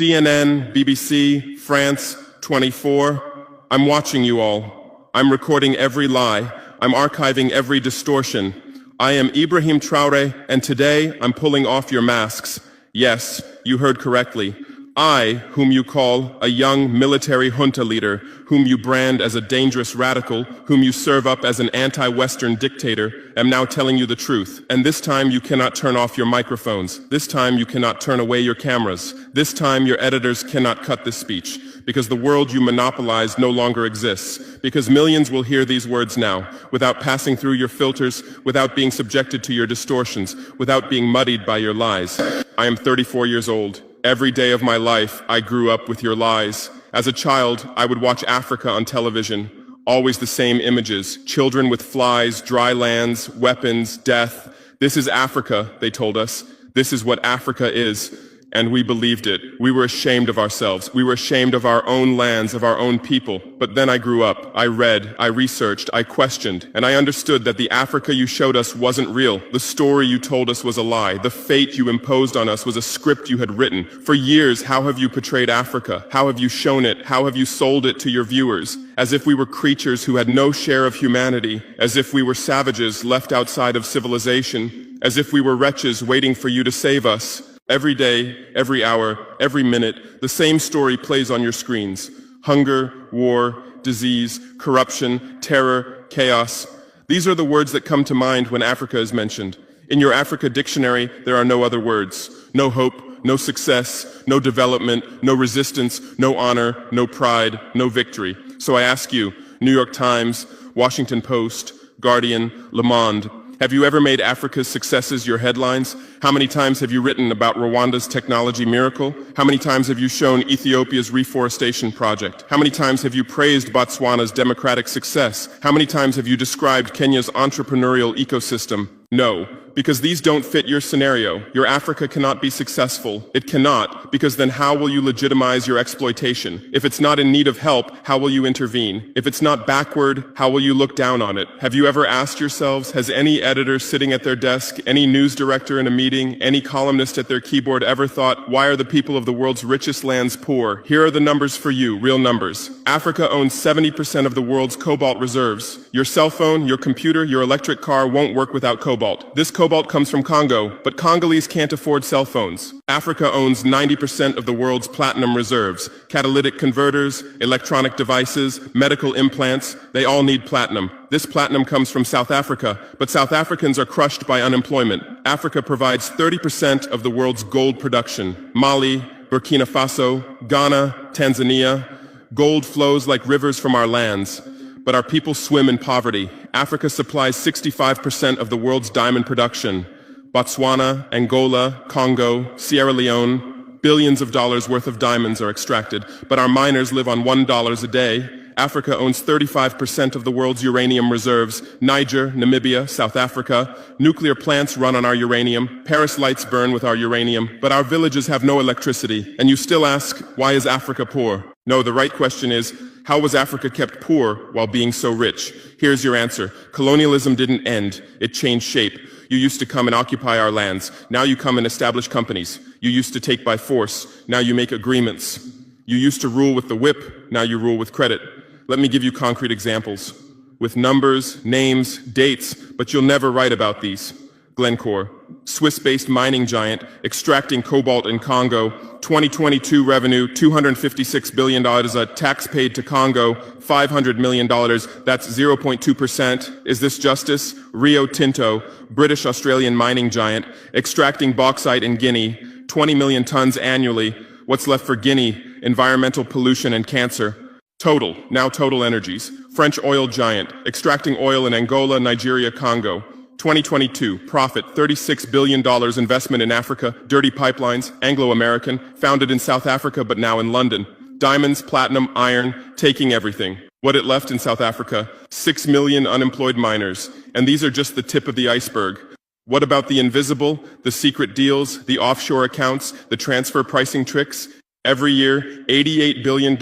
CNN, BBC, France, 24. I'm watching you all. I'm recording every lie. I'm archiving every distortion. I am Ibrahim Traoré, and today I'm pulling off your masks. Yes, you heard correctly. I, whom you call a young military junta leader, whom you brand as a dangerous radical, whom you serve up as an anti-Western dictator, am now telling you the truth. And this time you cannot turn off your microphones. This time you cannot turn away your cameras. This time your editors cannot cut this speech. Because the world you monopolize no longer exists. Because millions will hear these words now, without passing through your filters, without being subjected to your distortions, without being muddied by your lies. I am 34 years old. Every day of my life, I grew up with your lies. As a child, I would watch Africa on television. Always the same images. Children with flies, dry lands, weapons, death. This is Africa, they told us. This is what Africa is. And we believed it. We were ashamed of ourselves. We were ashamed of our own lands, of our own people. But then I grew up. I read, I researched, I questioned, and I understood that the Africa you showed us wasn't real. The story you told us was a lie. The fate you imposed on us was a script you had written. For years, how have you portrayed Africa? How have you shown it? How have you sold it to your viewers? As if we were creatures who had no share of humanity. As if we were savages left outside of civilization. As if we were wretches waiting for you to save us. Every day, every hour, every minute, the same story plays on your screens. Hunger, war, disease, corruption, terror, chaos. These are the words that come to mind when Africa is mentioned. In your Africa dictionary, there are no other words. No hope, no success, no development, no resistance, no honor, no pride, no victory. So I ask you, New York Times, Washington Post, Guardian, Le Monde, have you ever made Africa's successes your headlines? How many times have you written about Rwanda's technology miracle? How many times have you shown Ethiopia's reforestation project? How many times have you praised Botswana's democratic success? How many times have you described Kenya's entrepreneurial ecosystem? No, because these don't fit your scenario. Your Africa cannot be successful. It cannot, because then how will you legitimize your exploitation? If it's not in need of help, how will you intervene? If it's not backward, how will you look down on it? Have you ever asked yourselves, has any editor sitting at their desk, any news director in a meeting, any columnist at their keyboard ever thought, why are the people of the world's richest lands poor? Here are the numbers for you, real numbers. Africa owns 70% of the world's cobalt reserves. Your cell phone, your computer, your electric car won't work without cobalt. This cobalt comes from Congo, but Congolese can't afford cell phones. Africa owns 90% of the world's platinum reserves. Catalytic converters, electronic devices, medical implants, they all need platinum. This platinum comes from South Africa, but South Africans are crushed by unemployment. Africa provides 30% of the world's gold production. Mali, Burkina Faso, Ghana, Tanzania. Gold flows like rivers from our lands. But our people swim in poverty. Africa supplies 65% of the world's diamond production. Botswana, Angola, Congo, Sierra Leone, billions of dollars worth of diamonds are extracted, but our miners live on $1 a day. Africa owns 35% of the world's uranium reserves. Niger, Namibia, South Africa. Nuclear plants run on our uranium. Paris lights burn with our uranium, but our villages have no electricity. And you still ask, why is Africa poor? No, the right question is, how was Africa kept poor while being so rich? Here's your answer. Colonialism didn't end. It changed shape. You used to come and occupy our lands. Now you come and establish companies. You used to take by force. Now you make agreements. You used to rule with the whip. Now you rule with credit. Let me give you concrete examples. With numbers, names, dates, but you'll never write about these. Glencore, Swiss-based mining giant, extracting cobalt in Congo. 2022 revenue, $256 billion. A tax paid to Congo, $500 million. That's 0.2%. Is this justice? Rio Tinto, British-Australian mining giant, extracting bauxite in Guinea, 20 million tons annually. What's left for Guinea? Environmental pollution and cancer. Total, now Total Energies, French oil giant, extracting oil in Angola, Nigeria, Congo. 2022, profit, $36 billion investment in Africa, dirty pipelines, Anglo-American, founded in South Africa but now in London. Diamonds, platinum, iron, taking everything. What it left in South Africa? 6 million unemployed miners. And these are just the tip of the iceberg. What about the invisible, the secret deals, the offshore accounts, the transfer pricing tricks? Every year, $88 billion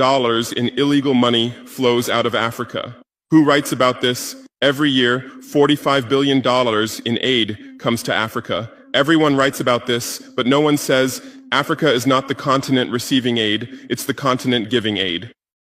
in illegal money flows out of Africa. Who writes about this? Every year, $45 billion in aid comes to Africa. Everyone writes about this, but no one says Africa is not the continent receiving aid, it's the continent giving aid.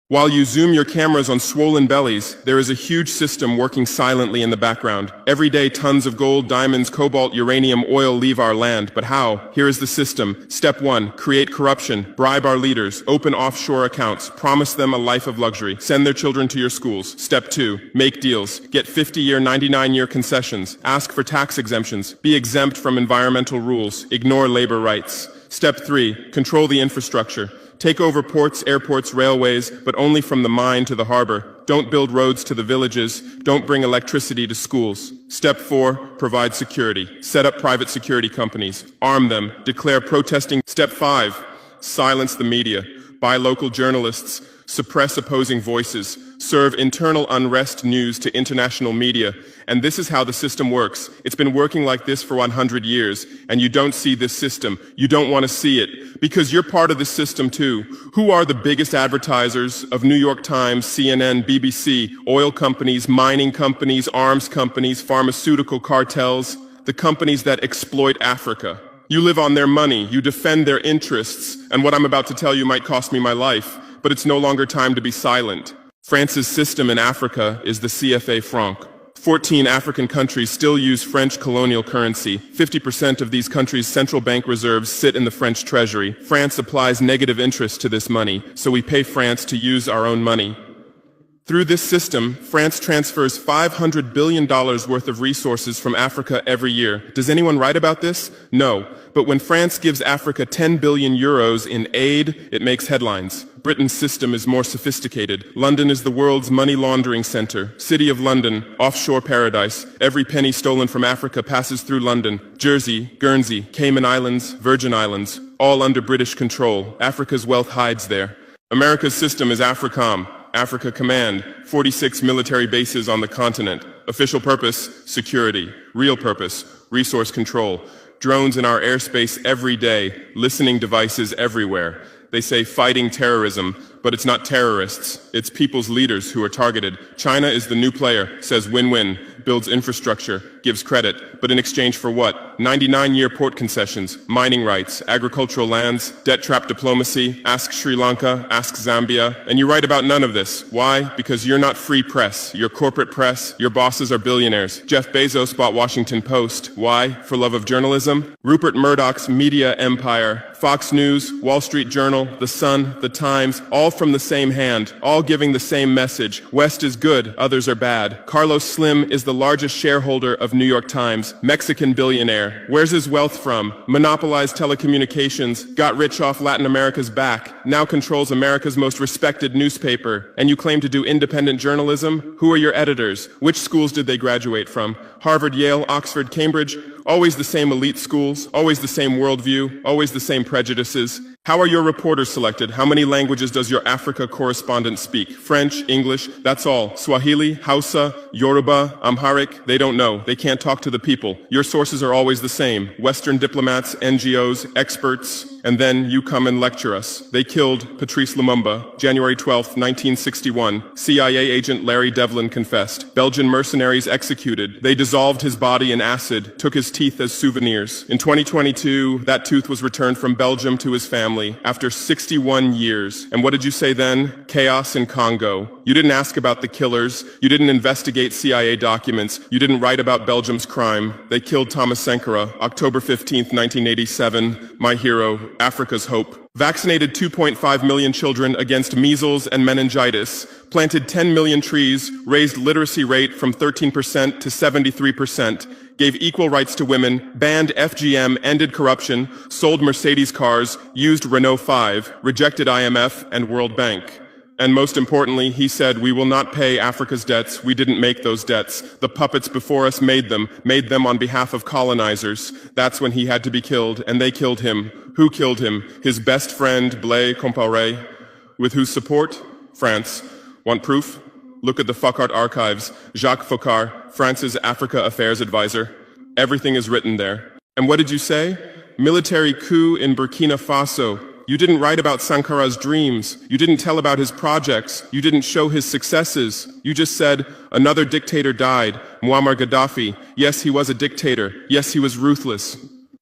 While you zoom your cameras on swollen bellies, there is a huge system working silently in the background. Every day, tons of gold, diamonds, cobalt, uranium, oil leave our land. But how? Here is the system. Step 1, create corruption, bribe our leaders, open offshore accounts, promise them a life of luxury, send their children to your schools. Step 2, make deals, get 50-year, 99-year concessions, ask for tax exemptions, be exempt from environmental rules, ignore labor rights. Step 3, control the infrastructure. Take over ports, airports, railways, but only from the mine to the harbor. Don't build roads to the villages. Don't bring electricity to schools. Step 4, provide security. Set up private security companies. Arm them. Declare protesting. Step 5, silence the media. Buy local journalists. Suppress opposing voices. Serve internal unrest news to international media. And this is how the system works. It's been working like this for 100 years, and you don't see this system. You don't want to see it, because you're part of this system too. Who are the biggest advertisers of New York Times, CNN, BBC, oil companies, mining companies, arms companies, pharmaceutical cartels, the companies that exploit Africa? You live on their money, you defend their interests, and what I'm about to tell you might cost me my life, but it's no longer time to be silent. France's system in Africa is the CFA franc. 14 African countries still use French colonial currency. 50% of these countries' central bank reserves sit in the French treasury. France applies negative interest to this money, so we pay France to use our own money. Through this system, France transfers $500 billion worth of resources from Africa every year. Does anyone write about this? No. But when France gives Africa 10 billion euros in aid, it makes headlines. Britain's system is more sophisticated. London is the world's money laundering center. City of London, offshore paradise. Every penny stolen from Africa passes through London. Jersey, Guernsey, Cayman Islands, Virgin Islands, all under British control. Africa's wealth hides there. America's system is AFRICOM. Africa Command, 46 military bases on the continent. Official purpose, security. Real purpose, resource control. Drones in our airspace every day, listening devices everywhere. They say fighting terrorism, but it's not terrorists. It's people's leaders who are targeted. China is the new player, says win-win, builds infrastructure, gives credit, but in exchange for what? 99-year port concessions, mining rights, agricultural lands, debt-trap diplomacy, ask Sri Lanka, ask Zambia, and you write about none of this. Why? Because you're not free press. You're corporate press. Your bosses are billionaires. Jeff Bezos bought Washington Post. Why? For love of journalism? Rupert Murdoch's media empire, Fox News, Wall Street Journal, The Sun, The Times, all from the same hand, all giving the same message. West is good, others are bad. Carlos Slim is the largest shareholder of New York Times, Mexican billionaire. Where's his wealth from? Monopolized telecommunications, got rich off Latin America's back, now controls America's most respected newspaper. And you claim to do independent journalism? Who are your editors? Which schools did they graduate from? Harvard, Yale, Oxford, Cambridge? Always the same elite schools, always the same worldview, always the same prejudices. How are your reporters selected? How many languages does your Africa correspondent speak? French, English, that's all. Swahili, Hausa, Yoruba, Amharic, they don't know. They can't talk to the people. Your sources are always the same. Western diplomats, NGOs, experts, and then you come and lecture us. They killed Patrice Lumumba, January 12, 1961. CIA agent Larry Devlin confessed. Belgian mercenaries executed. They dissolved his body in acid, took his teeth as souvenirs. In 2022, that tooth was returned from Belgium to his family after 61 years. And what did you say then? Chaos in Congo. You didn't ask about the killers. You didn't investigate CIA documents. You didn't write about Belgium's crime. They killed Thomas Sankara, October 15, 1987. My hero, Africa's hope. Vaccinated 2.5 million children against measles and meningitis, planted 10 million trees, raised literacy rate from 13% to 73%, gave equal rights to women, banned FGM, ended corruption, sold Mercedes cars, used Renault 5, rejected IMF and World Bank. And most importantly, he said, we will not pay Africa's debts. We didn't make those debts. The puppets before us made them on behalf of colonizers. That's when he had to be killed, and they killed him. Who killed him? His best friend, Blaise Compaoré. With whose support? France. Want proof? Look at the Focart archives. Jacques Faucard, France's Africa Affairs advisor. Everything is written there. And what did you say? Military coup in Burkina Faso. You didn't write about Sankara's dreams. You didn't tell about his projects. You didn't show his successes. You just said, another dictator died, Muammar Gaddafi. Yes, he was a dictator. Yes, he was ruthless.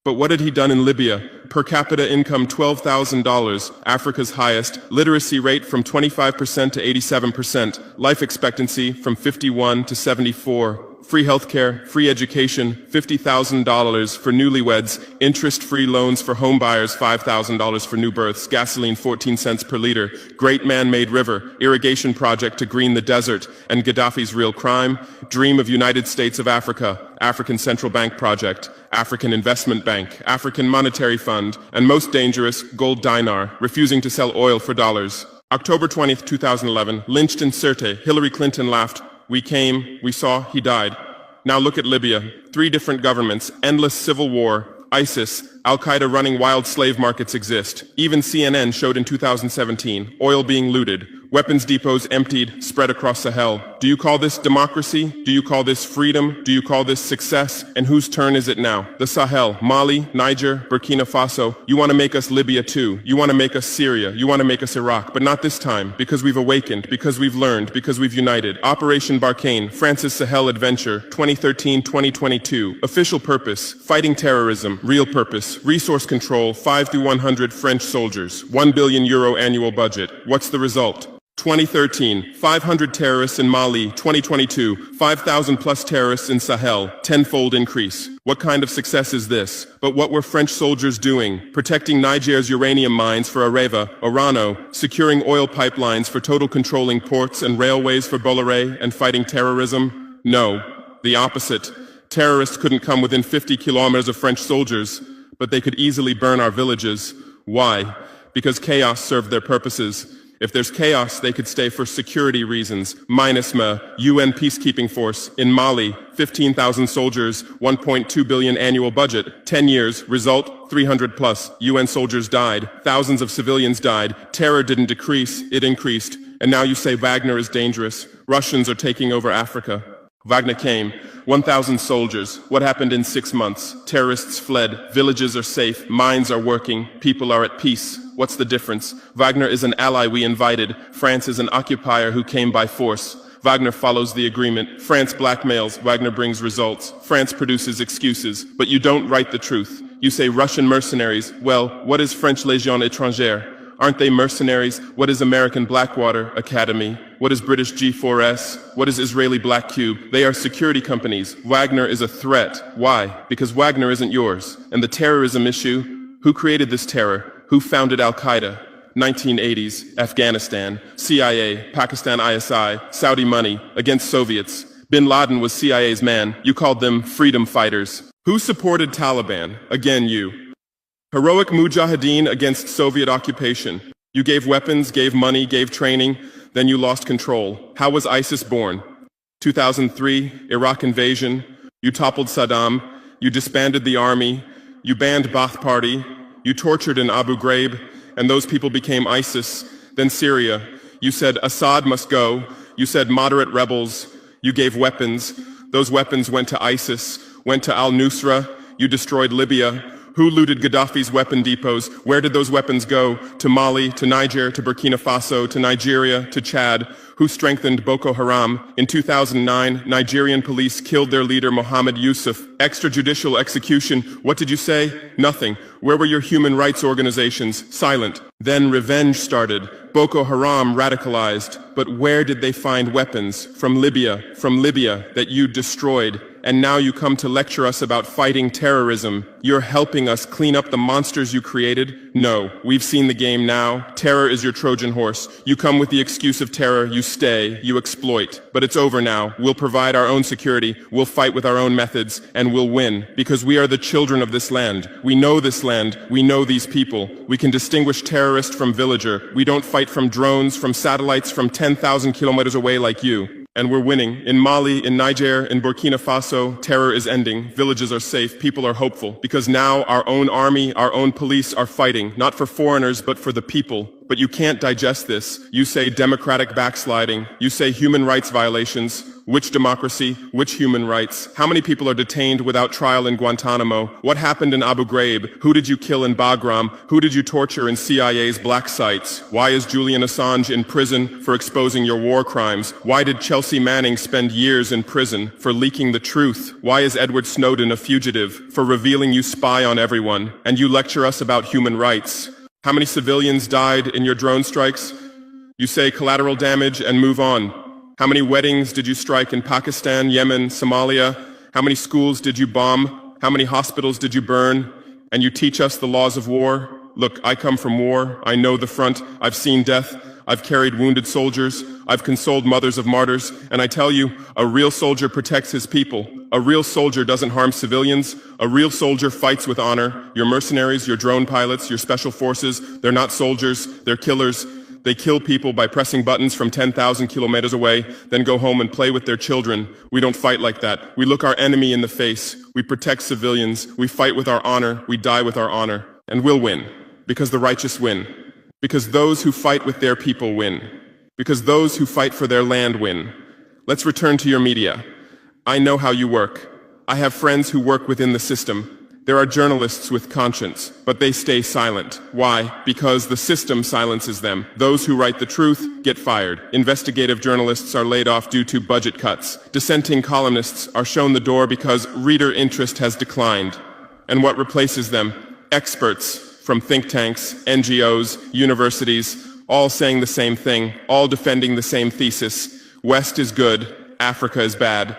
But what had he done in Libya? Per capita income $12,000, Africa's highest. Literacy rate from 25% to 87%. Life expectancy from 51 to 74. Free healthcare, free education, $50,000 for newlyweds, interest-free loans for homebuyers, $5,000 for new births, gasoline 14 cents per liter, great man-made river, irrigation project to green the desert, and Gaddafi's real crime, dream of United States of Africa, African Central Bank project, African Investment Bank, African Monetary Fund, and most dangerous, gold dinar, refusing to sell oil for dollars. October 20th, 2011, lynched in Sirte, Hillary Clinton laughed. We came, we saw, he died. Now look at Libya. 3 different governments, endless civil war, ISIS, Al-Qaeda running wild slave markets exist. Even CNN showed in 2017, oil being looted, weapons depots emptied, spread across Sahel. Do you call this democracy? Do you call this freedom? Do you call this success? And whose turn is it now? The Sahel, Mali, Niger, Burkina Faso. You want to make us Libya too. You want to make us Syria. You want to make us Iraq. But not this time, because we've awakened, because we've learned, because we've united. Operation Barkhane, France's Sahel Adventure, 2013-2022. Official purpose, fighting terrorism. Real purpose, resource control, 5 through 100 French soldiers. €1 billion annual budget. What's the result? 2013, 500 terrorists in Mali. 2022, 5,000 plus terrorists in Sahel, tenfold increase. What kind of success is this? But what were French soldiers doing? Protecting Niger's uranium mines for Areva, Orano, securing oil pipelines for Total, controlling ports and railways for Bolloré, and fighting terrorism? No, the opposite. Terrorists couldn't come within 50 kilometers of French soldiers, but they could easily burn our villages. Why? Because chaos served their purposes. If there's chaos, they could stay for security reasons. MINUSMA, UN peacekeeping force. In Mali, 15,000 soldiers, 1.2 billion annual budget. 10 years, result, 300 plus. UN soldiers died. Thousands of civilians died. Terror didn't decrease, it increased. And now you say Wagner is dangerous. Russians are taking over Africa. Wagner came. 1,000 soldiers. What happened in 6 months? Terrorists fled. Villages are safe. Mines are working. People are at peace. What's the difference? Wagner is an ally we invited. France is an occupier who came by force. Wagner follows the agreement. France blackmails. Wagner brings results. France produces excuses. But you don't write the truth. You say Russian mercenaries. Well, what is French Légion étrangère? Aren't they mercenaries? What is American Blackwater Academy? What is British G4S? What is Israeli Black Cube? They are security companies. Wagner is a threat. Why? Because Wagner isn't yours. And the terrorism issue? Who created this terror? Who founded Al-Qaeda? 1980s, Afghanistan, CIA, Pakistan ISI, Saudi money, against Soviets. Bin Laden was CIA's man. You called them freedom fighters. Who supported Taliban? Again, you. Heroic mujahideen against Soviet occupation. You gave weapons, gave money, gave training, then you lost control. How was ISIS born? 2003, Iraq invasion. You toppled Saddam. You disbanded the army. You banned Ba'ath Party. You tortured in Abu Ghraib, and those people became ISIS. Then Syria. You said Assad must go. You said moderate rebels. You gave weapons. Those weapons went to ISIS, went to al-Nusra. You destroyed Libya. Who looted Gaddafi's weapon depots? Where did those weapons go? To Mali, to Niger, to Burkina Faso, to Nigeria, to Chad? Who strengthened Boko Haram? In 2009, Nigerian police killed their leader Mohammed Yusuf. Extrajudicial execution. What did you say? Nothing. Where were your human rights organizations? Silent. Then revenge started. Boko Haram radicalized. But where did they find weapons? From Libya that you destroyed. And now you come to lecture us about fighting terrorism. You're helping us clean up the monsters you created? No, we've seen the game now. Terror is your Trojan horse. You come with the excuse of terror, you stay, you exploit. But it's over now. We'll provide our own security, we'll fight with our own methods, and we'll win. Because we are the children of this land. We know this land, we know these people. We can distinguish terrorist from villager. We don't fight from drones, from satellites, from 10,000 kilometers away like you. And we're winning. In Mali, in Niger, in Burkina Faso, terror is ending. Villages are safe. People are hopeful. Because now our own army, our own police are fighting, not for foreigners, but for the people. But you can't digest this. You say democratic backsliding. You say human rights violations. Which democracy? Which human rights? How many people are detained without trial in Guantanamo? What happened in Abu Ghraib? Who did you kill in Bagram? Who did you torture in CIA's black sites? Why is Julian Assange in prison for exposing your war crimes? Why did Chelsea Manning spend years in prison for leaking the truth? Why is Edward Snowden a fugitive for revealing you spy on everyone? And you lecture us about human rights. How many civilians died in your drone strikes? You say collateral damage and move on. How many weddings did you strike in Pakistan, Yemen, Somalia? How many schools did you bomb? How many hospitals did you burn? And you teach us the laws of war? Look, I come from war. I know the front. I've seen death. I've carried wounded soldiers. I've consoled mothers of martyrs. And I tell you, a real soldier protects his people. A real soldier doesn't harm civilians. A real soldier fights with honor. Your mercenaries, your drone pilots, your special forces, they're not soldiers. They're killers. They kill people by pressing buttons from 10,000 kilometers away, then go home and play with their children. We don't fight like that. We look our enemy in the face. We protect civilians. We fight with our honor. We die with our honor. And we'll win. Because the righteous win. Because those who fight with their people win. Because those who fight for their land win. Let's return to your media. I know how you work. I have friends who work within the system. There are journalists with conscience, but they stay silent. Why? Because the system silences them. Those who write the truth get fired. Investigative journalists are laid off due to budget cuts. Dissenting columnists are shown the door because reader interest has declined. And what replaces them? Experts from think tanks, NGOs, universities, all saying the same thing, all defending the same thesis. West is good, Africa is bad.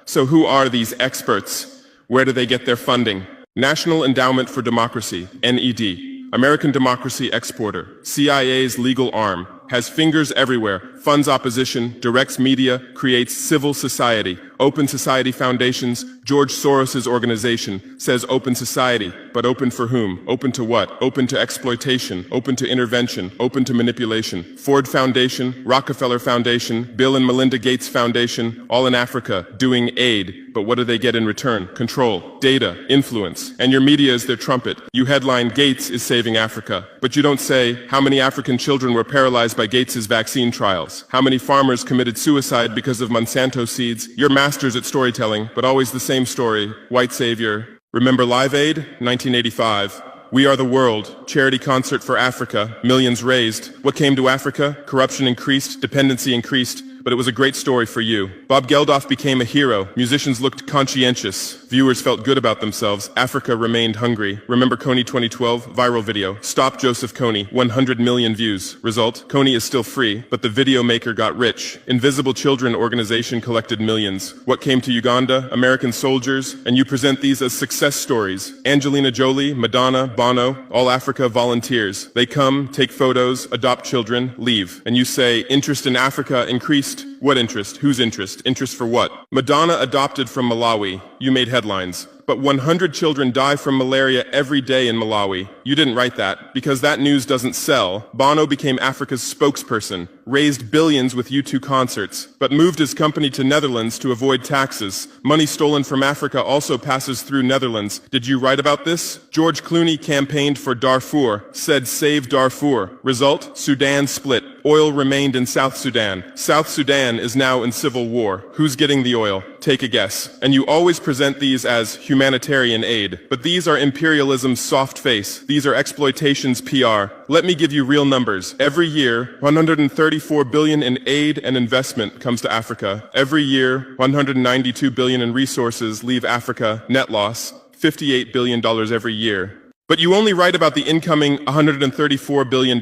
So who are these experts? Where do they get their funding? National Endowment for Democracy, NED, American democracy exporter, CIA's legal arm, has fingers everywhere, funds opposition, directs media, creates civil society. Open Society Foundations, George Soros's organization, says open society, but open for whom? Open to what? Open to exploitation, open to intervention, open to manipulation. Ford Foundation, Rockefeller Foundation, Bill and Melinda Gates Foundation, all in Africa, doing aid. But what do they get in return? Control, data, influence. And your media is their trumpet. You headline, Gates is saving Africa. But you don't say, how many African children were paralyzed by Gates's vaccine trials? How many farmers committed suicide because of Monsanto seeds? You're masters at storytelling, but always the same story. White savior. Remember Live Aid? 1985. We Are the World, charity concert for Africa, millions raised. What came to Africa? Corruption increased, dependency increased. But it was a great story for you. Bob Geldof became a hero. Musicians looked conscientious. Viewers felt good about themselves. Africa remained hungry. Remember Kony 2012? Viral video. Stop Joseph Kony. 100 million views. Result? Kony is still free, but the video maker got rich. Invisible Children organization collected millions. What came to Uganda? American soldiers. And you present these as success stories. Angelina Jolie, Madonna, Bono, all Africa volunteers. They come, take photos, adopt children, leave. And you say, interest in Africa increased. What interest? Whose interest? Interest for what? Madonna adopted from Malawi. You made headlines. But 100 children die from malaria every day in Malawi. You didn't write that, because that news doesn't sell. Bono became Africa's spokesperson, raised billions with U2 concerts, but moved his company to Netherlands to avoid taxes. Money stolen from Africa also passes through Netherlands. Did you write about this? George Clooney campaigned for Darfur, said save Darfur. Result? Sudan split. Oil remained in South Sudan. South Sudan is now in civil war. Who's getting the oil? Take a guess. And you always present these as humanitarian aid. But these are imperialism's soft face. These are exploitation's PR. Let me give you real numbers. Every year, 134 billion in aid and investment comes to Africa. Every year, 192 billion in resources leave Africa, net loss, $58 billion every year. But you only write about the incoming $134 billion.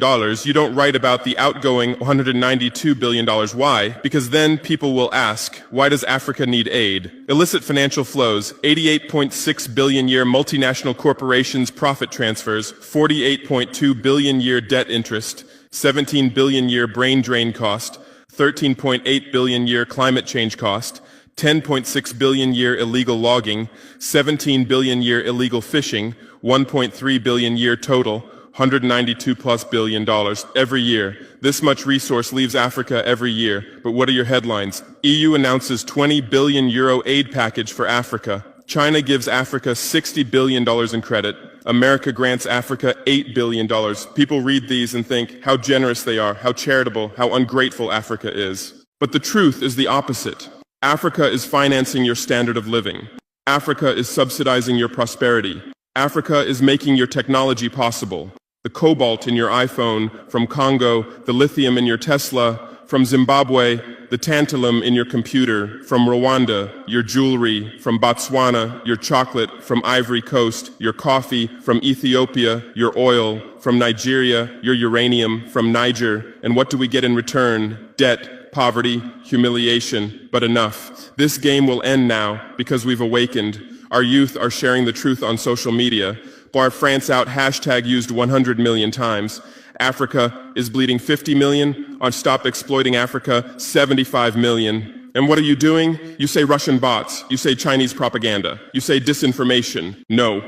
You don't write about the outgoing $192 billion. Why? Because then people will ask, why does Africa need aid? Illicit financial flows, 88.6 billion year multinational corporations profit transfers, 48.2 billion year debt interest, 17 billion year brain drain cost, 13.8 billion year climate change cost, 10.6 billion year illegal logging, 17 billion year illegal fishing, 1.3 billion year total, $192+ billion every year. This much resource leaves Africa every year. But what are your headlines? EU announces 20 billion euro aid package for Africa. China gives Africa $60 billion in credit. America grants Africa $8 billion. People read these and think how generous they are, how charitable, how ungrateful Africa is. But the truth is the opposite. Africa is financing your standard of living. Africa is subsidizing your prosperity. Africa is making your technology possible. The cobalt in your iPhone, from Congo, the lithium in your Tesla, from Zimbabwe, the tantalum in your computer, from Rwanda, your jewelry, from Botswana, your chocolate, from Ivory Coast, your coffee, from Ethiopia, your oil, from Nigeria, your uranium, from Niger, and what do we get in return? Debt, poverty, humiliation, but enough. This game will end now because we've awakened. Our youth are sharing the truth on social media. Bar France out hashtag used 100 million times. Africa is bleeding 50 million. On Stop Exploiting Africa, 75 million. And what are you doing? You say Russian bots. You say Chinese propaganda. You say disinformation. No.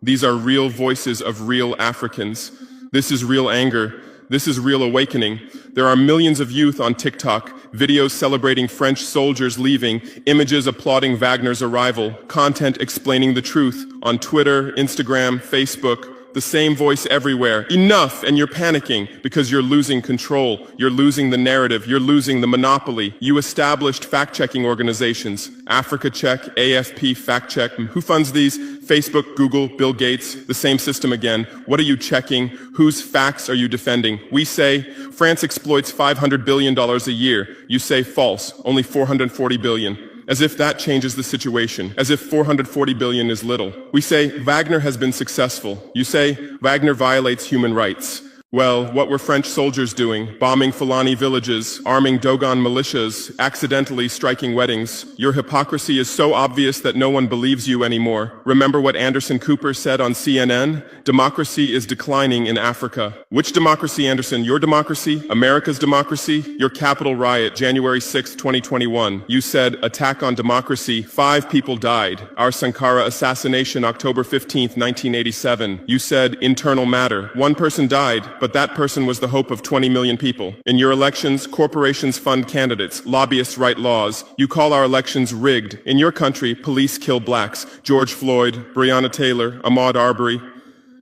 These are real voices of real Africans. This is real anger. This is real awakening. There are millions of youth on TikTok, videos celebrating French soldiers leaving, images applauding Wagner's arrival, content explaining the truth on Twitter, Instagram, Facebook. The same voice everywhere. Enough! And you're panicking because you're losing control. You're losing the narrative. You're losing the monopoly. You established fact-checking organizations. Africa Check, AFP Fact Check. Who funds these? Facebook, Google, Bill Gates. The same system again. What are you checking? Whose facts are you defending? We say France exploits $500 billion a year. You say false. Only $440 billion. As if that changes the situation, as if 440 billion is little. We say Wagner has been successful. You say Wagner violates human rights. Well, what were French soldiers doing? Bombing Fulani villages, arming Dogon militias, accidentally striking weddings. Your hypocrisy is so obvious that no one believes you anymore. Remember what Anderson Cooper said on CNN? Democracy is declining in Africa. Which democracy, Anderson? Your democracy? America's democracy? Your Capitol riot, January 6, 2021. You said, attack on democracy. 5 people died. Our Sankara assassination, October 15, 1987. You said, internal matter. 1 person died. But that person was the hope of 20 million people. In your elections, corporations fund candidates, lobbyists write laws. You call our elections rigged. In your country, police kill blacks. George Floyd, Breonna Taylor, Ahmaud Arbery.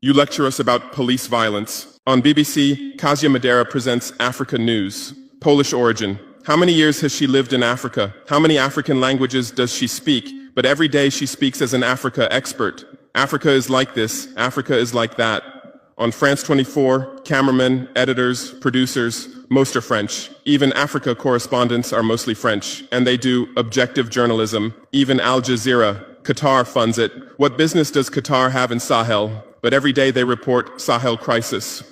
You lecture us about police violence. On BBC, Kasia Madera presents Africa News. Polish origin. How many years has she lived in Africa? How many African languages does she speak? But every day she speaks as an Africa expert. Africa is like this. Africa is like that. On France 24, cameramen, editors, producers, most are French. Even Africa correspondents are mostly French, and they do objective journalism. Even Al Jazeera. Qatar funds it. What business does Qatar have in Sahel? But every day they report Sahel crisis.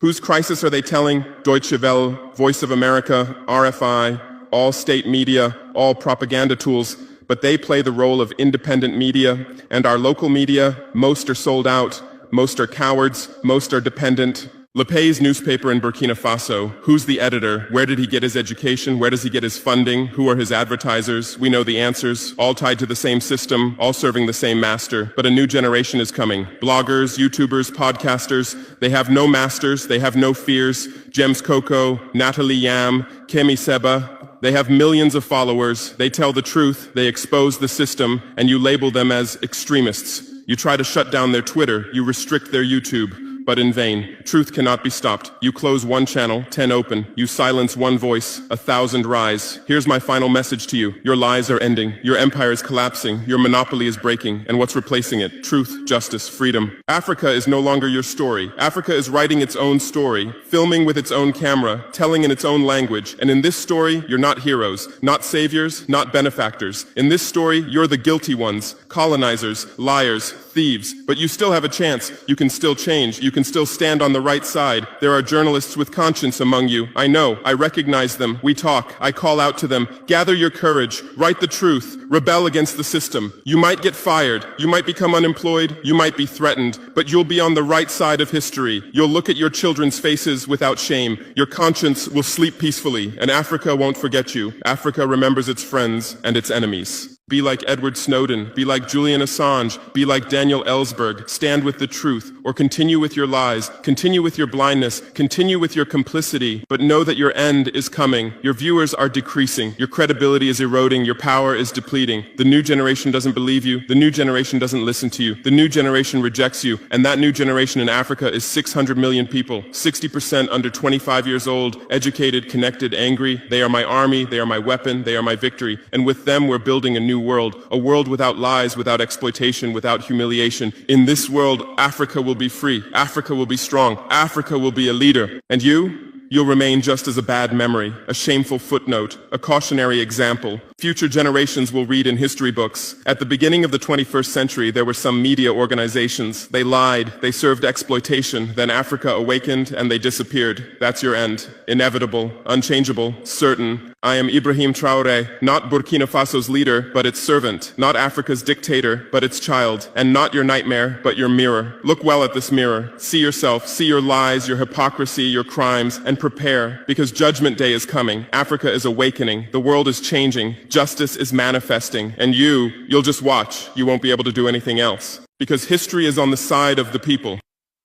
Whose crisis are they telling? Deutsche Welle, Voice of America, RFI, all state media, all propaganda tools. But they play the role of independent media, and our local media, most are sold out. Most are cowards, most are dependent. Le Pay's newspaper in Burkina Faso, who's the editor? Where did he get his education? Where does he get his funding? Who are his advertisers? We know the answers, all tied to the same system, all serving the same master. But a new generation is coming. Bloggers, YouTubers, podcasters, they have no masters, they have no fears. James Coco, Natalie Yam, Kemi Seba, they have millions of followers, they tell the truth, they expose the system, and you label them as extremists. You try to shut down their Twitter, you restrict their YouTube, but in vain. Truth cannot be stopped. You close 1 channel, 10 open. You silence 1 voice, 1,000 rise. Here's my final message to you. Your lies are ending. Your empire is collapsing. Your monopoly is breaking. And what's replacing it? Truth, justice, freedom. Africa is no longer your story. Africa is writing its own story, filming with its own camera, telling in its own language. And in this story, you're not heroes, not saviors, not benefactors. In this story, you're the guilty ones, colonizers, liars, thieves. But you still have a chance. You can still change. You can still stand on the right side. There are journalists with conscience among you. I know. I recognize them. We talk. I call out to them. Gather your courage. Write the truth. Rebel against the system. You might get fired. You might become unemployed. You might be threatened. But you'll be on the right side of history. You'll look at your children's faces without shame. Your conscience will sleep peacefully. And Africa won't forget you. Africa remembers its friends and its enemies. Be like Edward Snowden, be like Julian Assange, be like Daniel Ellsberg, stand with the truth, or continue with your lies, continue with your blindness, continue with your complicity, but know that your end is coming. Your viewers are decreasing, your credibility is eroding, your power is depleting. The new generation doesn't believe you, the new generation doesn't listen to you, the new generation rejects you, and that new generation in Africa is 600 million people, 60% under 25 years old, educated, connected, angry. They are my army, they are my weapon, they are my victory, and with them we're building a new world, a world without lies, without exploitation, without humiliation. In this world, Africa will be free, Africa will be strong, Africa will be a leader. And you'll remain just as a bad memory, a shameful footnote, a cautionary example. Future generations will read in history books. At the beginning of the 21st century, there were some media organizations. They lied, they served exploitation. Then Africa awakened and they disappeared. That's your end. Inevitable, unchangeable, certain. I am Ibrahim Traoré, not Burkina Faso's leader, but its servant, not Africa's dictator, but its child, and not your nightmare, but your mirror. Look well at this mirror. See yourself, see your lies, your hypocrisy, your crimes, and prepare, because Judgment Day is coming. Africa is awakening. The world is changing. Justice is manifesting. And you'll just watch. You won't be able to do anything else. Because history is on the side of the people.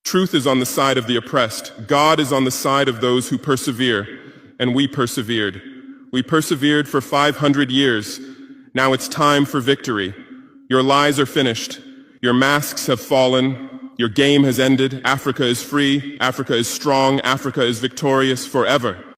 Truth is on the side of the oppressed. God is on the side of those who persevere. And we persevered. We persevered for 500 years. Now it's time for victory. Your lies are finished. Your masks have fallen. Your game has ended. Africa is free. Africa is strong. Africa is victorious forever.